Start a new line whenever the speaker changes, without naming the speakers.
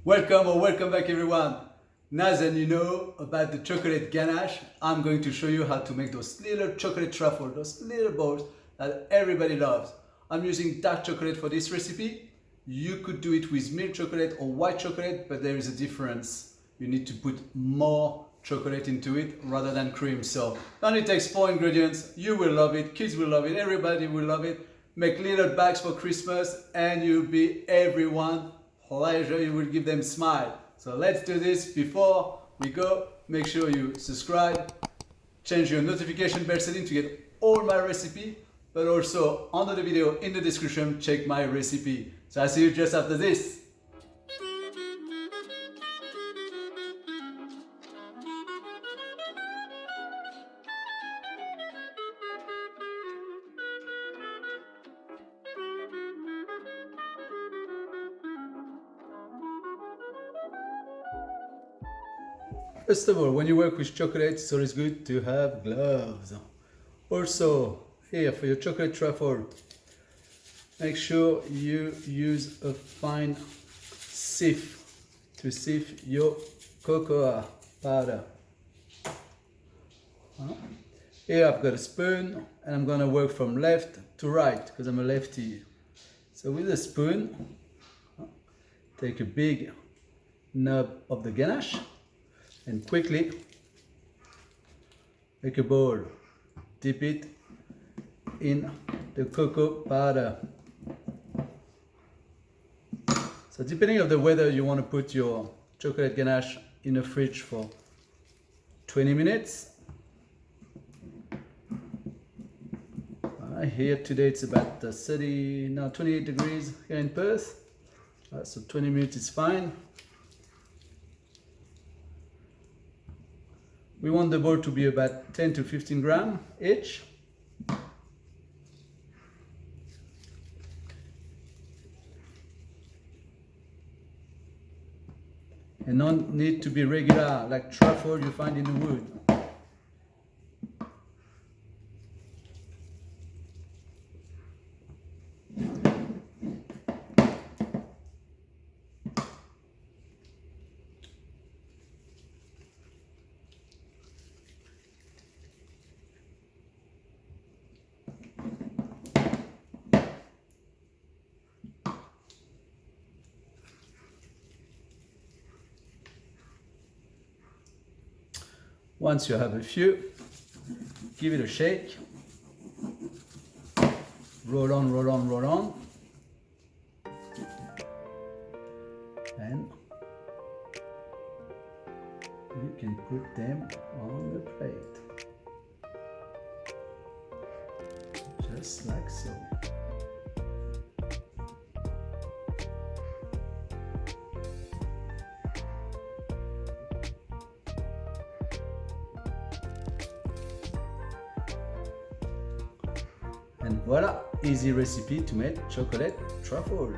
Welcome or welcome back everyone. Now that you know about the chocolate ganache, I'm going to show you how to make those little chocolate truffles, those little balls that everybody loves. I'm using dark chocolate for this recipe. You could do it with milk chocolate or white chocolate, but there is a difference. You need to put more chocolate into it rather than cream. So it only takes 4 ingredients. You will love it, kids will love it, everybody will love it. Make little bags for Christmas and you'll be everyone pleasure. You will give them smile. So let's do this. Before we go, make sure you subscribe, change your notification bell setting to get all my recipe, but also under the video in the description, check my recipe. So I'll see you just after this. First of all, when you work with chocolate, it's always good to have gloves. Also, here for your chocolate truffle, make sure you use a fine sieve to sieve your cocoa powder. Here I've got a spoon and I'm gonna work from left to right because I'm a lefty. So with a spoon, take a big nub of the ganache and quickly make a bowl, dip it in the cocoa powder. So depending on the weather, you want to put your chocolate ganache in the fridge for 20 minutes. Here today it's about 28 degrees here in Perth. So 20 minutes is fine. We want the ball to be about 10 to 15 grams each. And don't need to be regular like truffle you find in the wood. Once you have a few, give it a shake. Roll on, roll on, roll on. And you can put them on the plate. Just like so. And voila, easy recipe to make chocolate truffle.